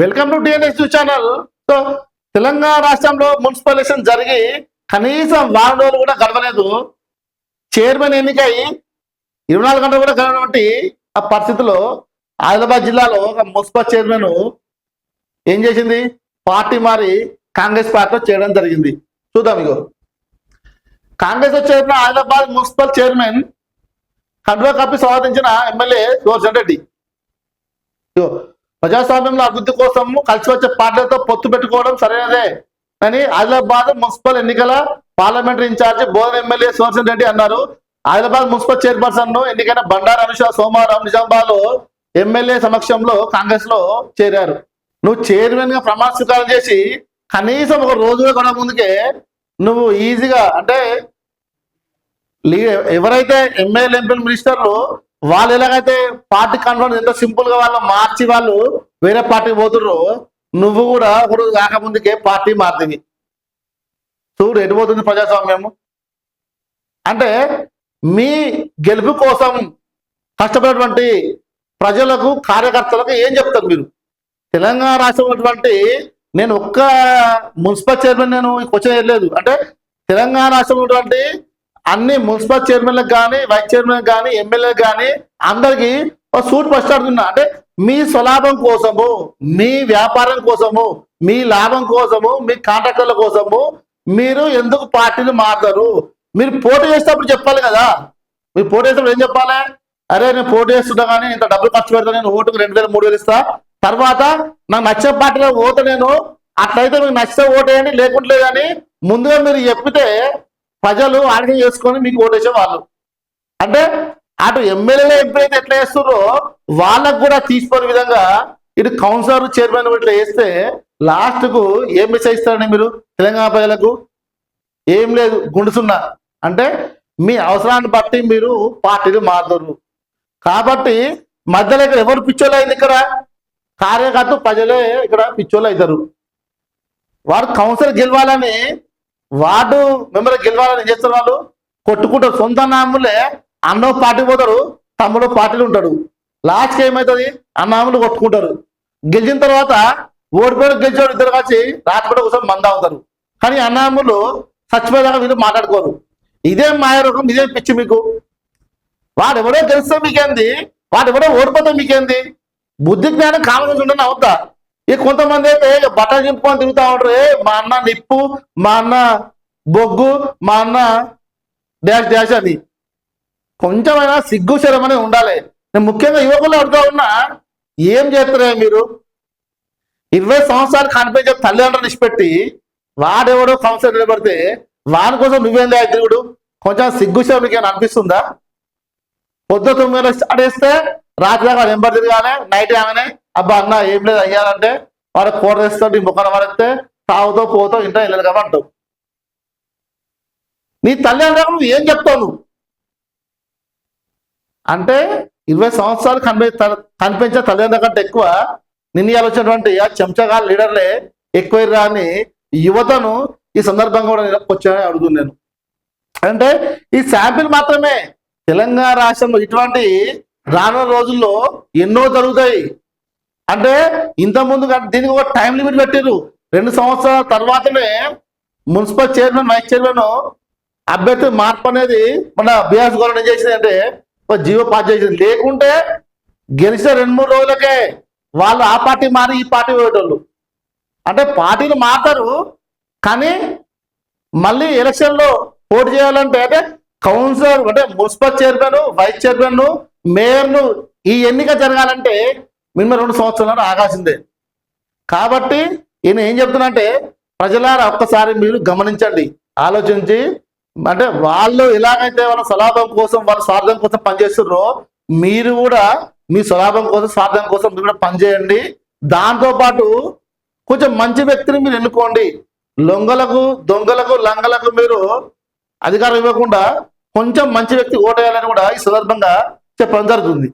Welcome to TNS news channel. So Telangana రాష్ట్రంలో municipal election జరిగి కనీసం వారం రోజులు కూడా గడవలేదు. చైర్మన్ ఎన్నికై 24 గంటలు కూడా గడవనటువంటి ఆ పరిస్థితిలో ఆదిలాబాద్ జిల్లాలో ఒక మున్సిపల్ చైర్మన్ ఏం చేసింది, పార్టీ మారి కాంగ్రెస్ పార్టీలో చేయడం జరిగింది. చూద్దాం. ఇగో కాంగ్రెస్ చేరిన ఆదిలాబాద్ మున్సిపల్ చైర్మన్ కండువా కప్పి స్వాగతించిన ఎమ్మెల్యే సుదర్శన్ రెడ్డి. ఇగో ప్రజాస్వామ్యంలో అభివృద్ధి కోసం కలిసి వచ్చే పార్టీలతో పొత్తు పెట్టుకోవడం సరైనదే అని ఆదిలాబాద్ మున్సిపల్ ఎన్నికల పార్లమెంటరీ ఇన్ఛార్జి బోధన ఎమ్మెల్యే సుదర్శన్ రెడ్డి అన్నారు. ఆదిలాబాద్ మున్సిపల్ చైర్పర్సన్ ను ఎన్నికైన బండారు అనుష సోమవారం నిజామాబాద్ లో ఎమ్మెల్యే సమక్షంలో కాంగ్రెస్ లో చేరారు. నువ్వు చైర్మన్ గా ప్రమాణ స్వీకారం చేసి కనీసం ఒక రోజుగా కూడా ముందుకే నువ్వు ఈజీగా అంటే ఎవరైతే ఎమ్మెల్యే ఎంపీ మినిస్టర్లు వాళ్ళు ఎలాగైతే పార్టీ కన్వర్ట్ ఎంత సింపుల్ గా వాళ్ళు మార్చి వాళ్ళు వేరే పార్టీకి పోతుర్రో నువ్వు కూడా ఒక రోజు కాకముందుకే పార్టీ మారుతుంది. చూడు ఎటుపోతుంది ప్రజాస్వామ్యము. అంటే మీ గెలుపు కోసం కష్టపడినటువంటి ప్రజలకు కార్యకర్తలకు ఏం చెప్తారు మీరు? తెలంగాణ రాష్ట్రం ఉన్నటువంటి నేను ఒక్క మున్సిపల్ చైర్మన్ నేను క్వశ్చన్ చేయలేదు. అంటే తెలంగాణ రాష్ట్రం ఉన్నటువంటి అన్ని మున్సిపల్ చైర్మన్లకు కానీ వైస్ చైర్మన్ కానీ ఎమ్మెల్యేలకు కానీ అందరికీ ఒక సూట్ పస్తాడుతున్నా. అంటే మీ స్వలాభం కోసము, మీ వ్యాపారం కోసము, మీ లాభం కోసము, మీ కాంట్రాక్టర్ల కోసము మీరు ఎందుకు పార్టీలు మారుతారు? మీరు పోటీ చేసేటప్పుడు చెప్పాలి కదా. మీరు పోటీ చేసేటప్పుడు ఏం చెప్పాలి? అరే నేను పోటీ చేస్తున్నా కానీ ఇంత డబ్బులు ఖర్చు పెడతా, నేను ఓటుకు 2000 3000 ఇస్తా, తర్వాత నాకు నచ్చే పార్టీలో ఓటు నేను అట్లయితే మీకు నచ్చితే ఓటేయండి లేకుంటే కానీ ముందుగా మీరు చెప్పితే ప్రజలు ఆలోచన చేసుకొని మీకు ఓటేసే వాళ్ళు. అంటే అటు ఎమ్మెల్యేలు ఎంపీలైతే ఎట్లా చేస్తున్నారో వాళ్ళకు కూడా తీసుకునే విధంగా ఇటు కౌన్సిలర్ చైర్మన్ ఇట్లా వేస్తే లాస్ట్ కు ఏం మెసేజ్ ఇస్తారండి మీరు తెలంగాణ ప్రజలకు? ఏం లేదు, గుండుసున్నా. అంటే మీ అవసరాన్ని బట్టి మీరు పార్టీలు మారుతారు. కాబట్టి మధ్యలో ఇక్కడ ఎవరు పిచ్చోళ్ళు అయింది? ఇక్కడ కార్యకర్త ప్రజలే ఇక్కడ పిచ్చోళ్ళు అవుతారు. వారు కౌన్సిలర్ గెలవాలని వార్డు మెంబర్ గెలవాలని ఏం చేస్తారు? వాళ్ళు కొట్టుకుంటారు. సొంత నాములే అన్నో పార్టీ పోతారు, తమ్ముడు పార్టీలు ఉంటాడు. లాస్ట్కి ఏమవుతుంది? అన్నాములు కొట్టుకుంటారు. గెలిచిన తర్వాత ఓడిపోయాడు గెలిచాడు ఇద్దరు కలిసి రాత్రిపూట కోసం మంద అవుతారు. కానీ అన్నాములు చచ్చిపోయేదాకా వీళ్ళు మాట్లాడుకోరు. ఇదేం మాయరోగం, ఇదేం పిచ్చి మీకు? వాడెవడో గెలిస్తే మీకేంది, వాడెవడో ఓడిపోతే మీకేంది? బుద్ధి జ్ఞానం కామన్ ఉండని అవుతా. ఇక కొంతమంది అయితే బట్ట చింపుకొని తిరుగుతూ ఉంటారు. మా అన్న నిప్పు, మా అన్న బొగ్గు, మా అన్న డాష్ డాష్ అని. కొంచెమైనా సిగ్గు శరం అనేది ఉండాలి. నేను ముఖ్యంగా యువకులు అడుగుతా ఉన్నా, ఏం చేస్తారే మీరు? 20 సంవత్సరాలు కనిపించే తల్లిదండ్రులు ఇచ్చిపెట్టి వాడెవడో కౌన్సిలర్ నిలబడితే వాని కోసం నువ్వేం తిరుగుడు? కొంచెం సిగ్గు శరం నీకేమైనా అనిపిస్తుందా? పొద్దు 9 స్టార్ట్ చేస్తే రాత్రి దాకా నెంబర్ తిరగానే నైట్ కాగానే అబ్బా అన్న ఏం లేదు అయ్యాలంటే వాడు కూర తెస్తాడు, నీ ముఖాన పడితే తాగుతో పోతో ఇంట్లో వెళ్ళదు కాబట్టి అంటావు. నీ తల్లిదండ్రులకు నువ్వు ఏం చెప్తావు నువ్వు? అంటే 20 సంవత్సరాలు కనిపించే తల్లిదండ్రుల కంటే ఎక్కువ నిన్న వచ్చినటువంటి ఆ చెంచగా లీడర్లే ఎక్కువ అని యువతను ఈ సందర్భంగా కూడా వచ్చాయని అడుగుతున్నాను నేను. అంటే ఈ శాంపిల్ మాత్రమే. తెలంగాణ రాష్ట్రంలో ఇటువంటి రానున్న రోజుల్లో ఎన్నో జరుగుతాయి. అంటే ఇంతకుముందు దీనికి ఒక టైం లిమిట్ పెట్టారు. 2 సంవత్సరాల తర్వాతనే మున్సిపల్ చైర్మన్ వైస్ చైర్మన్ అభ్యర్థి మార్పు అనేది మన బీఆర్ఎస్ గవర్నమెంట్ ఏం చేసింది అంటే ఒక జీవో పాస్ చేసింది. లేకుంటే గెలిచిన 2-3 రోజులకే వాళ్ళు ఆ పార్టీ మారి ఈ పార్టీ పోయేటోళ్ళు. అంటే పార్టీలు మారుతారు కానీ మళ్ళీ ఎలక్షన్లో పోటీ చేయాలంటే అంటే కౌన్సిలర్ అంటే మున్సిపల్ చైర్మన్, వైస్ చైర్మన్, మేయర్ను ఈ ఎన్నిక జరగాలంటే మినిమం 2 సంవత్సరాలు ఆగాల్సిందే. కాబట్టి ఈయన ఏం చెప్తున్నా అంటే ప్రజలారా ఒక్కసారి మీరు గమనించండి, ఆలోచించి. అంటే వాళ్ళు ఎలాగైతే వాళ్ళ స్వలాభం కోసం వాళ్ళ స్వార్థం కోసం పనిచేస్తున్నారో మీరు కూడా మీ స్వలాభం కోసం స్వార్థం కోసం మీరు కూడా పనిచేయండి. దాంతోపాటు కొంచెం మంచి వ్యక్తిని మీరు ఎన్నుకోండి. లొంగలకు దొంగలకు లంగలకు మీరు అధికారం ఇవ్వకుండా కొంచెం మంచి వ్యక్తి ఓటేయాలని కూడా ఈ సందర్భంగా చెప్పడం జరుగుతుంది.